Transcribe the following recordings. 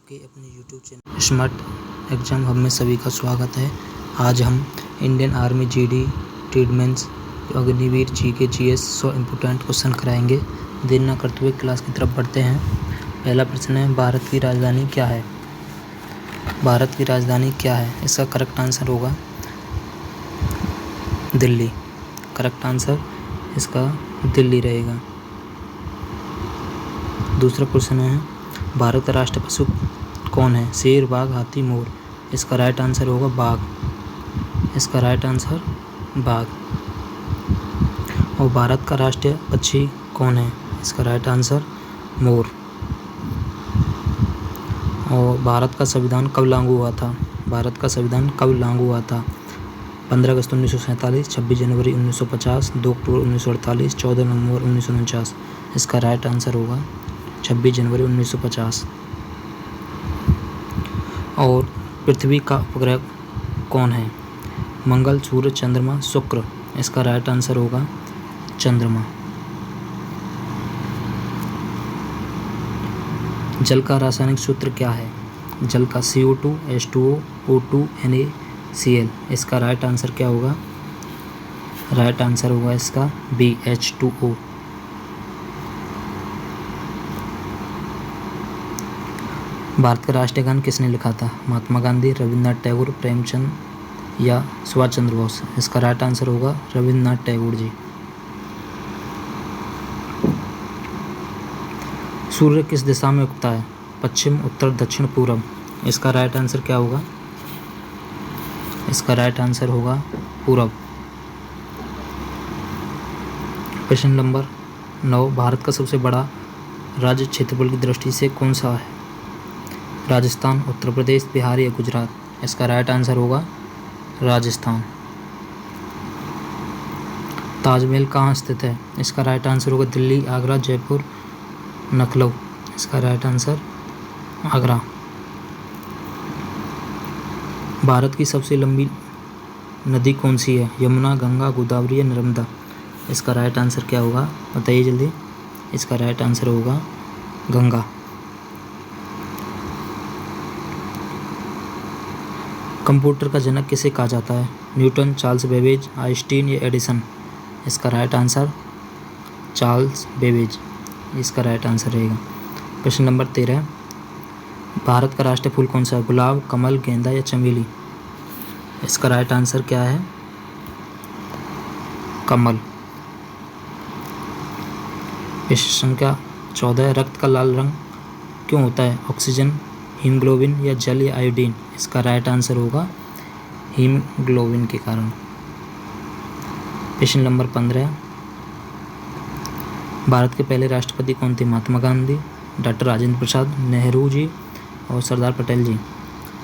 आपके अपने YouTube channel smart exam hub में सभी का स्वागत है। आज हम Indian army GD tradesmen Agniveer G K GS 100 important question कराएंगे। देर न करते हुए क्लास की तरफ बढ़ते हैं। पहला प्रश्न है, भारत की राजधानी क्या है? भारत की राजधानी क्या है? इसका करेक्ट आंसर होगा दिल्ली। करेक्ट आंसर इसका दिल्ली रहेगा। दूसरा क्वेश्चन है, भारत का राष्ट्रीय पशु कौन है? शेर, बाघ, हाथी, मोर। इसका राइट आंसर होगा बाघ। इसका राइट आंसर बाघ। और भारत का राष्ट्रीय पक्षी कौन है? इसका राइट आंसर मोर। और भारत का संविधान कब लागू हुआ था? भारत का संविधान कब लागू हुआ था? 15 अगस्त 1947, 26 जनवरी 1950, 2 अक्टूबर 1948, 14 नवंबर 1949। इसका राइट आंसर होगा 26 जनवरी 1950। और पृथ्वी का उपग्रह कौन है? मंगल, सूर्य, चंद्रमा, शुक्र। इसका राइट आंसर होगा चंद्रमा। जल का रासायनिक सूत्र क्या है? जल का CO2, H2O, O2, NaCl। इसका राइट आंसर क्या होगा? राइट आंसर होगा इसका B, H2O। भारत का राष्ट्रीय गान किसने लिखा था? महात्मा गांधी, रविन्द्रनाथ टैगोर, प्रेमचंद या सुभाष चंद्र बोस। इसका राइट आंसर होगा रविन्द्रनाथ टैगोर जी। सूर्य किस दिशा में उगता है? पश्चिम, उत्तर, दक्षिण, पूर्व। इसका राइट आंसर क्या होगा? इसका राइट आंसर होगा पूर्व। प्रश्न नंबर 9, भारत का सबसे बड़ा राज्य क्षेत्रफल की दृष्टि से कौन सा है? राजस्थान, उत्तर प्रदेश, बिहार या गुजरात। इसका राइट आंसर होगा राजस्थान। ताजमहल कहाँ स्थित है? इसका राइट आंसर होगा दिल्ली, आगरा, जयपुर, लखनऊ। इसका राइट आंसर आगरा। भारत की सबसे लंबी नदी कौन सी है? यमुना, गंगा, गोदावरी या नर्मदा। इसका राइट आंसर क्या होगा? बताइए जल्दी। इसका राइट आंसर होगा गंगा। कंप्यूटर का जनक किसे कहा जाता है? न्यूटन, चार्ल्स बेबेज, आइंस्टीन या एडिसन। इसका राइट आंसर चार्ल्स बेबेज। इसका राइट आंसर रहेगा। प्रश्न नंबर 13, भारत का राष्ट्रीय फूल कौन सा है? गुलाब, कमल, गेंदा या चमेली। इसका राइट आंसर क्या है? कमल। प्रश्न संख्या 14, रक्त का लाल रंग क्यों होता है? ऑक्सीजन, हीमोग्लोबिन या जल या आयोडीन। इसका राइट आंसर होगा हीमोग्लोबिन के कारण। प्रश्न नंबर 15, भारत के पहले राष्ट्रपति कौन थे? महात्मा गांधी, डॉक्टर राजेंद्र प्रसाद, नेहरू जी और सरदार पटेल जी।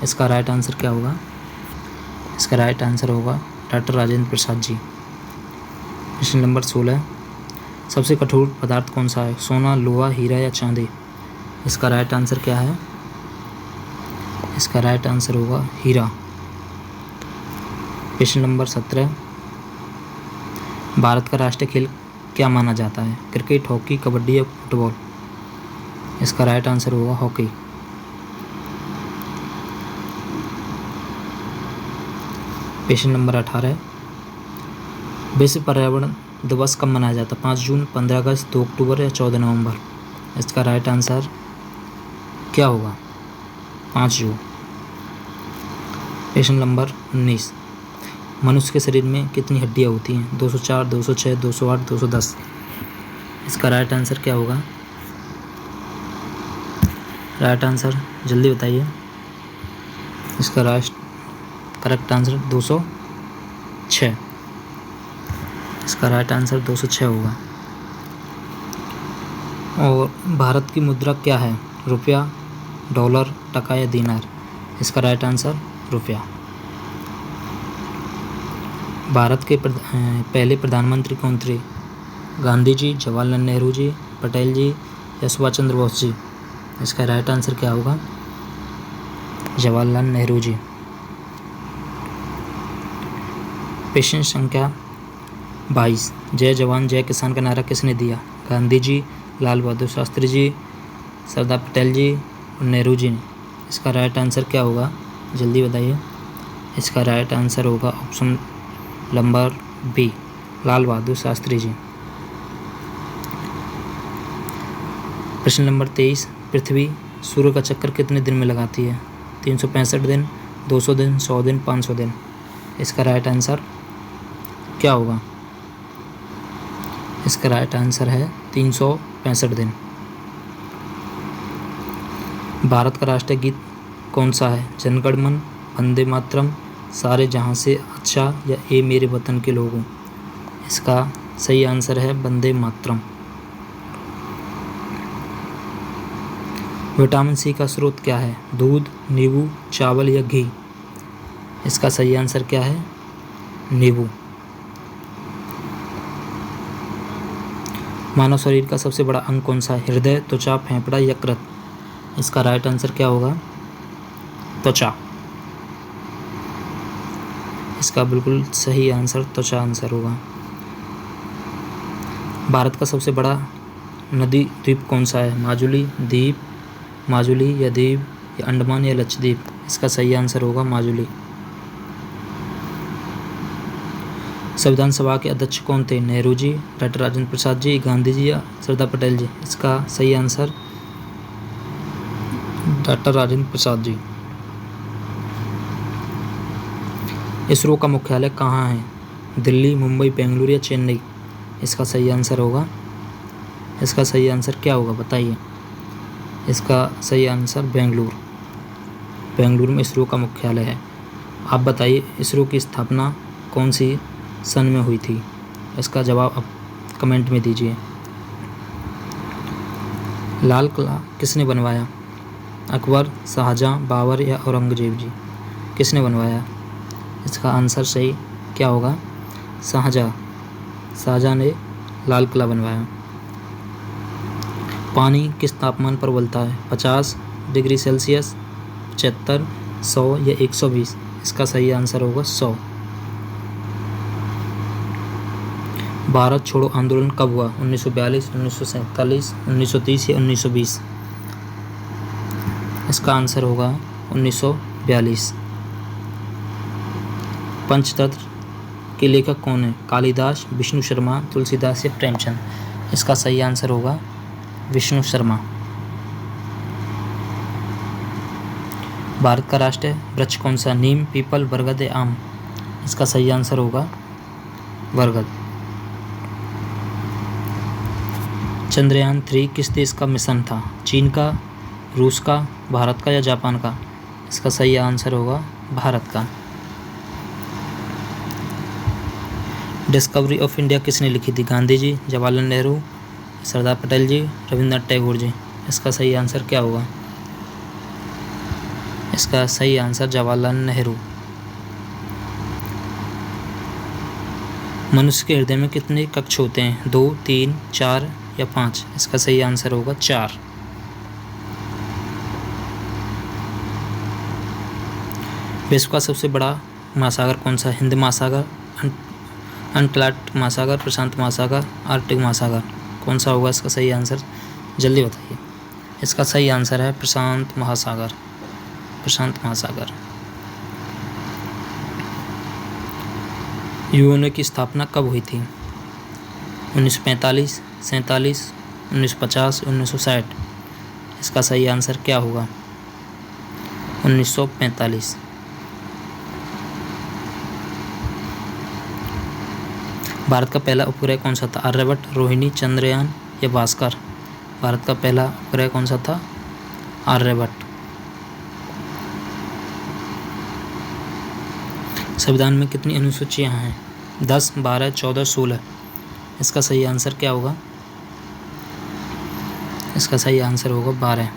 इसका राइट आंसर क्या होगा? इसका राइट आंसर होगा डॉक्टर राजेंद्र प्रसाद जी। प्रश्न नंबर 16, सबसे कठोर पदार्थ कौन सा है? सोना, लोहा, हीरा या चांदी। इसका राइट आंसर क्या है? इसका राइट आंसर होगा हीरा। प्रश्न नंबर 17, भारत का राष्ट्रीय खेल क्या माना जाता है? क्रिकेट, हॉकी, कबड्डी या फुटबॉल। इसका राइट आंसर होगा हॉकी। प्रश्न नंबर 18, विश्व पर्यावरण दिवस कब मनाया जाता है? 5 जून, 15 अगस्त, 2 अक्टूबर या 14 नवंबर। इसका राइट आंसर क्या होगा? 5 जून। प्रश्न नंबर 19, मनुष्य के शरीर में कितनी हड्डियां होती हैं? 204, 206, 208, 210। इसका राइट आंसर क्या होगा? राइट आंसर जल्दी बताइए। इसका करेक्ट आंसर 206। इसका राइट आंसर 206 होगा। और भारत की मुद्रा क्या है? रुपया, डॉलर, टका या दीनार। इसका राइट आंसर रुपया। भारत के पहले प्रधानमंत्री कौन थे? गांधी जी, जवाहरलाल नेहरू जी, पटेल जी या सुभाष चंद्र बोस जी। इसका राइट आंसर क्या होगा? जवाहरलाल नेहरू जी। प्रश्न संख्या 22, जय जवान जय किसान का नारा किसने दिया? गांधी जी, लाल बहादुर शास्त्री जी, सरदार पटेल जी और नेहरू जी ने। इसका राइट आंसर क्या होगा, जल्दी बताइए। इसका राइट आंसर होगा option number B, Lal Bahadur Shastri ji. प्रश्न नंबर 23, पृथ्वी सूर्य का चक्कर कितने दिन में लगाती है? 365 दिन, 200 दिन, 100 दिन, 500 दिन। इसका राइट आंसर क्या होगा? इसका राइट आंसर है 365 दिन। भारत का राष्ट्रीय गीत कौन सा है? जनगण मन, वंदे मातरम, सारे जहां से अच्छा या ए मेरे वतन के लोगों। इसका सही आंसर है वंदे मातरम। विटामिन सी का स्रोत क्या है? दूध, नींबू, चावल या घी। इसका सही आंसर क्या है? नींबू। मानव शरीर का सबसे बड़ा अंग कौन सा है? हृदय, त्वचा, फेफड़ा, यकृत। इसका राइट आंसर क्या होगा? त्वचा। इसका बिल्कुल सही आंसर त्वचा आंसर होगा। भारत का सबसे बड़ा नदी द्वीप कौन सा है? माजुली द्वीप, माजुली या द्वीप, या अंडमान या लक्षद्वीप। इसका सही आंसर होगा माजुली। संविधान सभा के अध्यक्ष कौन थे? नेहरू जी, डॉक्टर राजेंद्र प्रसाद जी, गांधी जी या सरदार पटेल जी। इसका सही आंसर डॉक्टर राजेंद्र प्रसाद जी। इसरो का मुख्यालय कहाँ है? दिल्ली, मुंबई, बेंगलुरु या चेन्नई। इसका सही आंसर होगा, इसका सही आंसर क्या होगा बताइए। इसका सही आंसर बेंगलुरु। बेंगलुरु में इसरो का मुख्यालय है। आप बताइए इसरो की स्थापना कौन सी सन में हुई थी? इसका जवाब आप कमेंट में दीजिए। लाल किला किसने बनवाया? अकबर, शाहजहां, बाबर या औरंगजेब जी। किसने बनवाया? इसका आंसर सही क्या होगा? शाहजहां। शाहजहां ने लाल किला बनवाया। पानी किस तापमान पर उबलता है? 50 डिग्री सेल्सियस, 75, 100 या 120। इसका सही आंसर होगा 100। भारत छोड़ो आंदोलन कब हुआ? 1942, 1947, 1930 या 1920। इसका आंसर होगा 1942। पंचतंत्र के लेखक कौन है? कालिदास, विष्णु शर्मा, तुलसीदास या प्रेमचंद। इसका सही आंसर होगा विष्णु शर्मा। भारत का राष्ट्रीय वृक्ष कौन सा? नीम, पीपल, बरगद या आम। इसका सही आंसर होगा बरगद। चंद्रयान 3 किस देश का मिशन था? चीन का, रूस का, भारत का या जापान का। इसका सही आंसर होगा भारत का। डिस्कवरी ऑफ इंडिया किसने लिखी थी? गांधी जी, जवाहरलाल नेहरू, सरदार पटेल जी, रविंद्रनाथ टैगोर जी। इसका सही आंसर क्या होगा? इसका सही आंसर जवाहरलाल नेहरू। मनुष्य के हृदय में कितने कक्ष होते हैं? 2, 3, 4 या 5। इसका सही आंसर होगा 4। विश्व का सबसे बड़ा महासागर कौन सा है? हिंद महासागर, अटलांटिक महासागर, प्रशांत महासागर, आर्कटिक महासागर। कौन सा होगा इसका सही आंसर? जल्दी बताइए। इसका सही आंसर है प्रशांत महासागर। प्रशांत महासागर। यूएनओ की स्थापना कब हुई थी? 1945, 47, 1950, 1960। इसका सही आंसर क्या होगा? 1945। भारत का पहला उपग्रह कौन सा था? आर्यभट्ट, रोहिणी, चंद्रयान या भास्कर। भारत का पहला उपग्रह कौन सा था? आर्यभट्ट। संविधान में कितनी अनुसूचियां हैं? 10, 12, 14, 16। इसका सही आंसर क्या होगा? इसका सही आंसर होगा 12।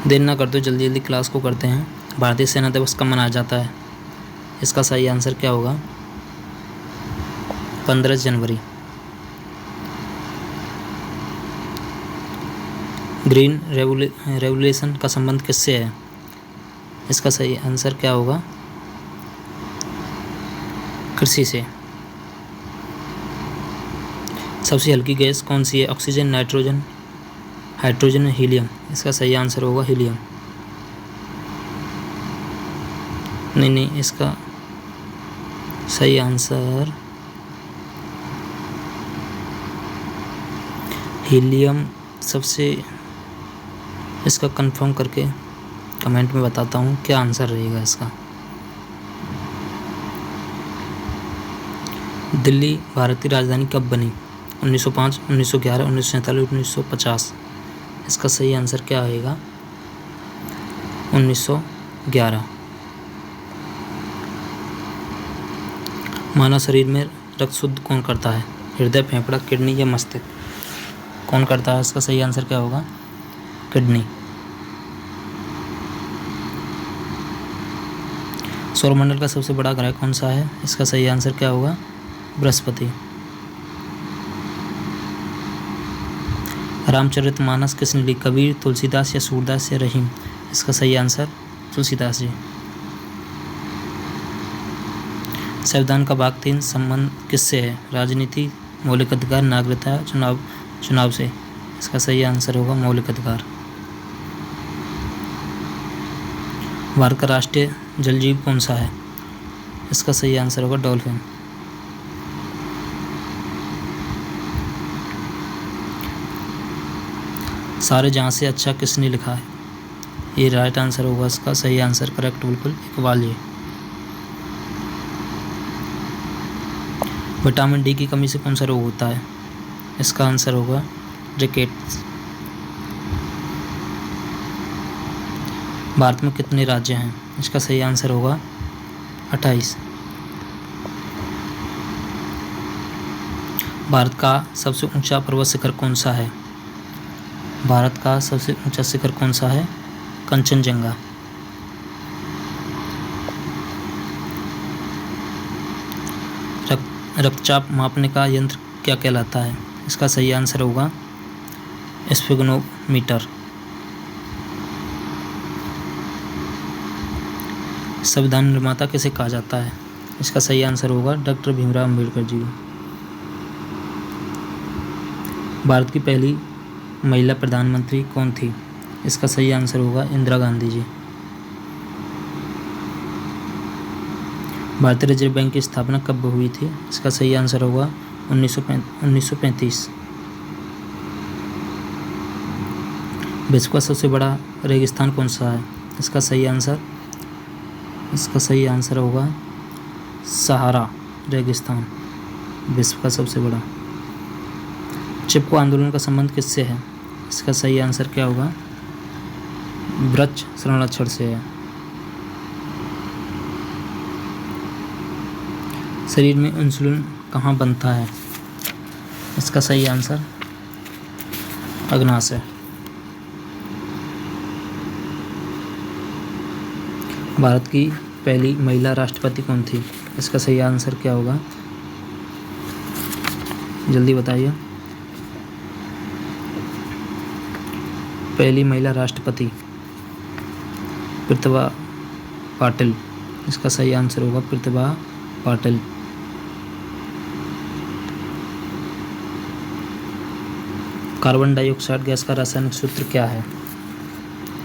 देर ना करते जल्दी जल्दी क्लास को करते हैं। भारतीय सेना दिवस कब मनाया जाता है? इसका सही आंसर क्या होगा? 15 जनवरी। ग्रीन रेवोल्यूशन का संबंध किससे है? इसका सही आंसर क्या होगा? कृषि से। सबसे हल्की गैस कौन सी है? ऑक्सीजन, नाइट्रोजन, हाइड्रोजन और हीलियम, इसका सही आंसर होगा हीलियम। नहीं, इसका सही आंसर हीलियम सबसे, इसका कंफर्म करके कमेंट में बताता हूँ क्या आंसर रहेगा इसका। दिल्ली भारत की राजधानी कब बनी? 1905, 1911, 1947, 1950। इसका सही आंसर क्या होगा? 1911। मानव शरीर में रक्त शुद्ध कौन करता है? हृदय, फेफड़ा, किडनी या मस्तिष्क? कौन करता है? इसका सही आंसर क्या होगा? किडनी। सौरमंडल का सबसे बड़ा ग्रह कौन सा है? इसका सही आंसर क्या होगा? बृहस्पति। रामचरितमानस किसने लिखी? कबीर, तुलसीदास या सूरदास या रहीम? इसका सही आंसर तुलसीदास जी। संविधान का भाग 3 संबंध किससे है? राजनीति, मौलिक अधिकार, नागरिकता, चुनाव से? इसका सही आंसर होगा मौलिक अधिकार। भारत का राष्ट्रीय जल जीव कौन सा है? इसका सही आंसर होगा डॉल्फिन। सारे जहाँ से अच्छा किसने लिखा है? ये राइट आंसर होगा इसका सही आंसर, करेक्ट, बिल्कुल, इकबाल जी। विटामिन डी की कमी से कौन सा रोग होता है? इसका आंसर होगा रिकेट्स। भारत में कितने राज्य हैं? इसका सही आंसर होगा 28। भारत का सबसे ऊंचा पर्वत शिखर कौन सा है? भारत का सबसे ऊंचा शिखर कौन सा है? कंचनजंगा। रक्तचाप मापने का यंत्र क्या कहलाता है? इसका सही आंसर होगा स्फिग्नोमीटर। संविधान निर्माता किसे कहा जाता है? इसका सही आंसर होगा डॉक्टर भीमराव अम्बेडकर जी। भारत की पहली महिला प्रधानमंत्री कौन थी? इसका सही आंसर होगा इंदिरा गांधी जी। भारतीय रिजर्व बैंक की स्थापना कब हुई थी? इसका सही आंसर होगा 1935। विश्व का सबसे बड़ा रेगिस्तान कौन सा है? इसका सही आंसर होगा सहारा रेगिस्तान, विश्व का सबसे बड़ा। चिपको आंदोलन का संबंध किससे है? इसका सही आंसर क्या होगा? वृक्ष संरक्षण से है। शरीर में इंसुलिन कहाँ बनता है? इसका सही आंसर अग्नाशय। भारत की पहली महिला राष्ट्रपति कौन थी? इसका सही आंसर क्या होगा? जल्दी बताइए। पहली महिला राष्ट्रपति प्रतिभा पाटिल। इसका सही आंसर होगा Pratibha Patil. Carbon dioxide gas का रासायनिक सूत्र क्या है?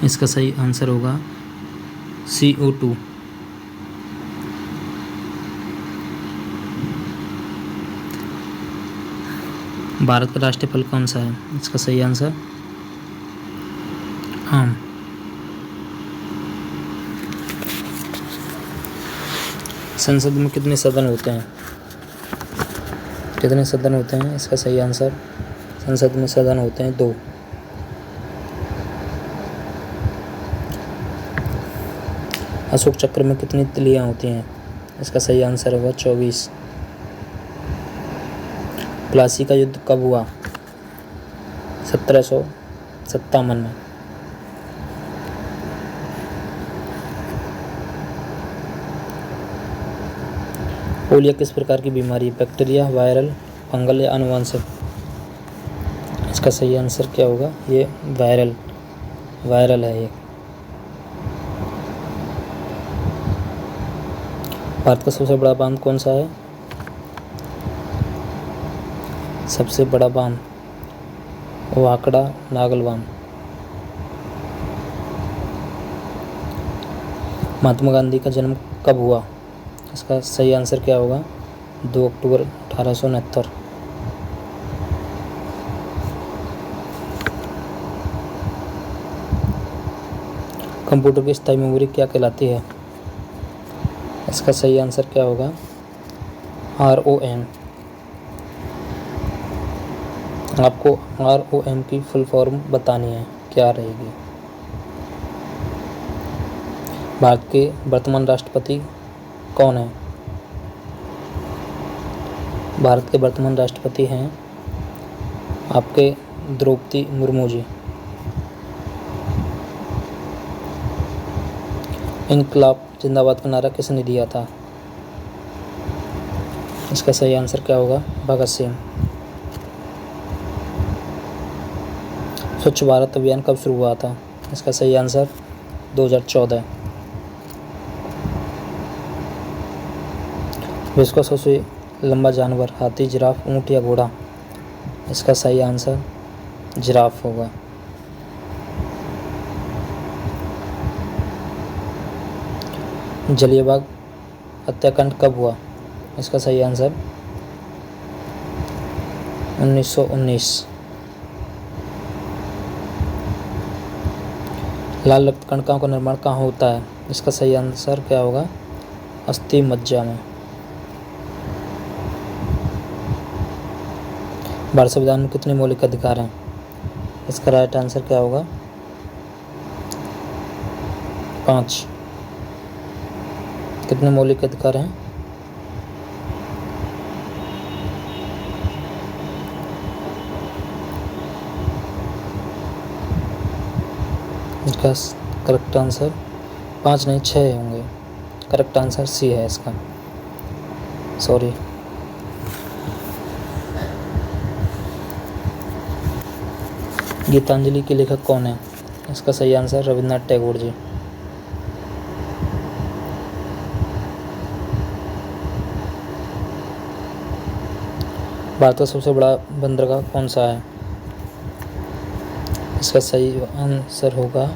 इसका सही आंसर होगा CO2। भारत का राष्ट्रीय फल कौन सा है? इसका सही आंसर आम। संसद में कितने सदन होते हैं? कितने सदन होते हैं? इसका सही आंसर संसद में सदन होते हैं 2। अशोक चक्र में कितनी तिलियां होती हैं? इसका सही आंसर होगा 24। प्लासी का युद्ध कब हुआ? 1757 में। पोलियो किस प्रकार की बीमारी है? बैक्टीरिया, वायरल, फंगल या आनुवंशिक? इसका सही आंसर क्या होगा? ये वायरल है ये। भारत का सबसे बड़ा बांध कौन सा है? सबसे बड़ा बांध वाकड़ा नागलवान। महात्मा गांधी का जन्म कब हुआ? इसका सही आंसर क्या होगा? 2 अक्टूबर 1869। कंप्यूटर की स्थायी मेमोरी क्या कहलाती है? इसका सही आंसर क्या होगा? ROM। आपको ROM की फुल फॉर्म बतानी है, क्या रहेगी? भारत के वर्तमान राष्ट्रपति कौन है? भारत के वर्तमान राष्ट्रपति हैं आपके द्रौपदी मुर्मू जी। इनकलाब जिंदाबाद का नारा किसने दिया था? इसका सही आंसर क्या होगा? भगत सिंह। स्वच्छ भारत अभियान कब शुरू हुआ था? इसका सही आंसर 2014। विश्व का सबसे लंबा जानवर हाथी, जिराफ, ऊंट या घोड़ा? इसका सही आंसर जिराफ होगा। जलियांवाला हत्याकांड कब हुआ? इसका सही आंसर 1919। लाल रक्त कणिकाओं का निर्माण कहाँ होता है? इसका सही आंसर क्या होगा? अस्थि मज्जा में। भारत संविधान में कितने मौलिक अधिकार हैं? इसका राइट आंसर क्या होगा? 5। कितने मौलिक अधिकार हैं? इसका करेक्ट आंसर 5 नहीं 6 होंगे। करेक्ट आंसर सी है इसका। सॉरी। गीतांजलि के लेखक कौन है? इसका सही आंसर रविन्द्रनाथ टैगोर जी। भारत का सबसे बड़ा बंदरगाह कौन सा है? इसका सही आंसर होगा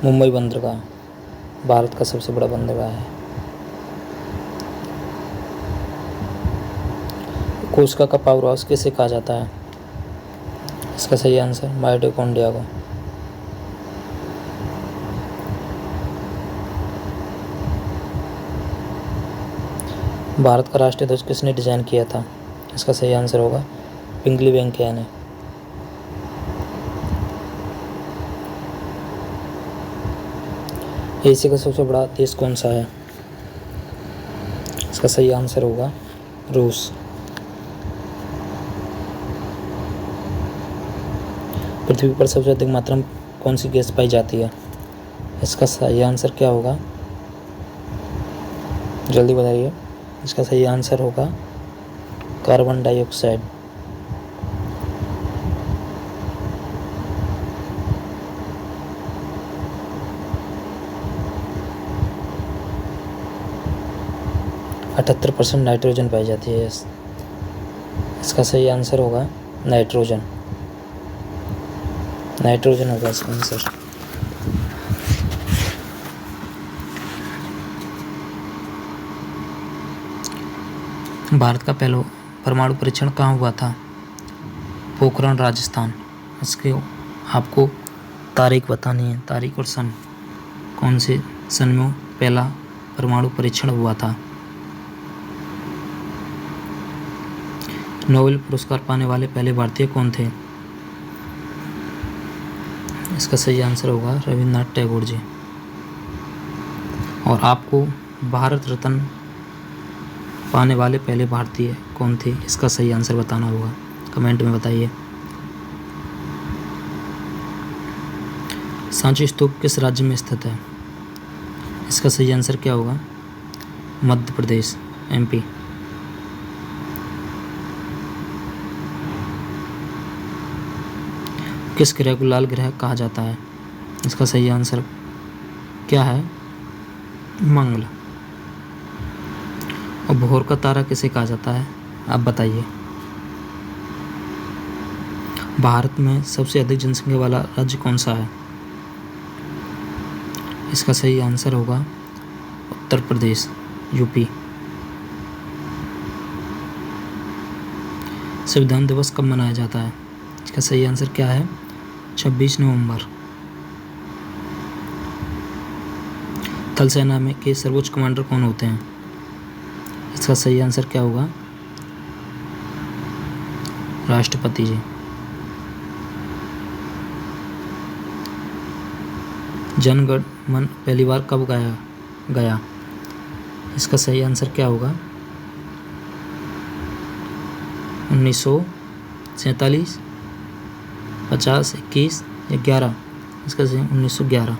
मुंबई बंदरगाह। भारत का सबसे बड़ा बंदरगाह है। कोशिका का पावर हाउस किसे कहा जाता है? इसका सही आंसर माइटोकॉन्ड्रिया को। भारत का राष्ट्रीय ध्वज किसने डिजाइन किया था? इसका सही आंसर होगा पिंगली वेंकैया ने। एशिया का सबसे बड़ा देश कौन सा है? इसका सही आंसर होगा रूस। पृथ्वी पर सबसे अधिक मात्रा में कौन सी गैस पाई जाती है? इसका सही आंसर क्या होगा? जल्दी बताइए। इसका सही आंसर होगा कार्बन डाइऑक्साइड। %78 नाइट्रोजन पाई जाती है। इसका सही आंसर होगा नाइट्रोजन। नाइट्रोजन होगा इसका आंसर। भारत का पहला परमाणु परीक्षण कहाँ हुआ था? पोखरण राजस्थान। इसके आपको तारीख बतानी है, तारीख और सन। कौन से सन में पहला परमाणु परीक्षण हुआ था? नोबेल पुरस्कार पाने वाले पहले भारतीय कौन थे? इसका सही आंसर होगा रविन्द्रनाथ टैगोर जी। और आपको भारत रत्न पाने वाले पहले भारतीय कौन थे? इसका सही आंसर बताना होगा, कमेंट में बताइए। सांची स्तूप किस राज्य में स्थित है? इसका सही आंसर क्या होगा? मध्य प्रदेश, MP। किस ग्रह को लाल ग्रह कहा जाता है? इसका सही आंसर क्या है? मंगल। और भोर का तारा किसे कहा जाता है? आप बताइए। भारत में सबसे अधिक जनसंख्या वाला राज्य कौन सा है? इसका सही आंसर होगा उत्तर प्रदेश, यूपी। संविधान दिवस कब मनाया जाता है? इसका सही आंसर क्या है? 26 नवंबर। थल सेना में के सर्वोच्च कमांडर कौन होते हैं? इसका सही आंसर क्या होगा? राष्ट्रपति जी। जन गण मन पहली बार कब गाया गया? इसका सही आंसर क्या होगा? 1947, 50, 21 या 11? इसका सही 1911।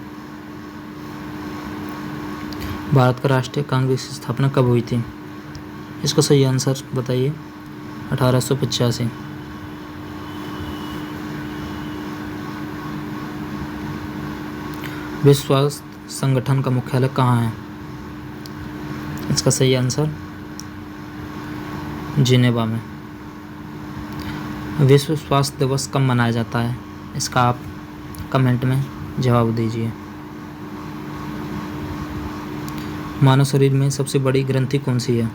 भारत का राष्ट्रीय कांग्रेस की स्थापना कब हुई थी? इसका सही आंसर बताइए। 1885। विश्व स्वास्थ्य संगठन का मुख्यालय कहाँ है? इसका सही आंसर जिनेवा में। विश्व स्वास्थ्य दिवस कब मनाया जाता है? इसका आप कमेंट में जवाब दीजिए। मानव शरीर में सबसे बड़ी ग्रंथि कौन सी है?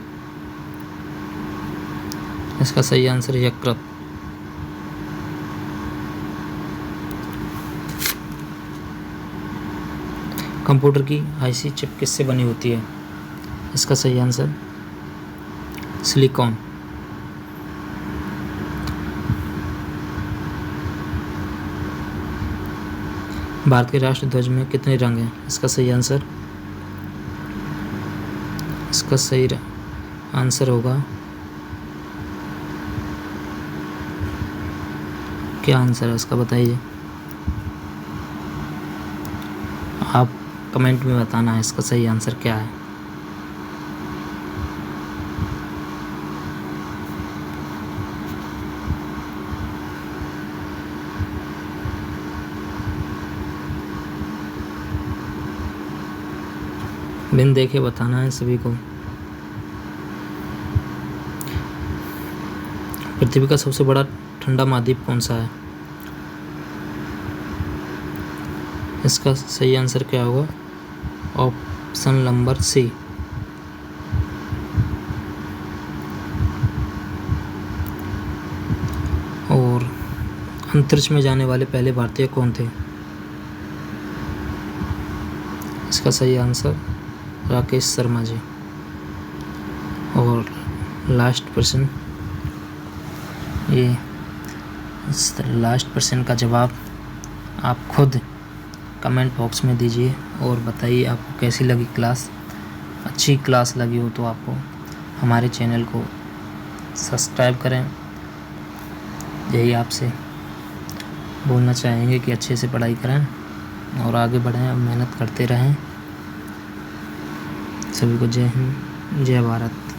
इसका सही आंसर यकृत। कंप्यूटर की आईसी चिप किससे बनी होती है? इसका सही आंसर सिलिकॉन। भारत के राष्ट्रीय ध्वज में कितने रंग हैं? इसका सही आंसर होगा, क्या आंसर है इसका बताइए। आप कमेंट में बताना है इसका सही आंसर क्या है। बिन देखे बताना है सभी को। पृथ्वी का सबसे बड़ा ठंडा महाद्वीप कौन सा है? इसका सही आंसर क्या होगा? Option number C. और अंतरिक्ष में जाने वाले पहले भारतीय कौन थे? इसका सही आंसर राकेश शर्मा जी। और लास्ट प्रश्न, ये इस लास्ट प्रश्न का जवाब आप खुद कमेंट बॉक्स में दीजिए और बताइए आपको कैसी लगी क्लास। अच्छी क्लास लगी हो तो आपको हमारे चैनल को सब्सक्राइब करें। यही आपसे बोलना चाहेंगे कि अच्छे से पढ़ाई करें और आगे बढ़ें, अब मेहनत करते रहें। सभी को जय हिंद, जय भारत।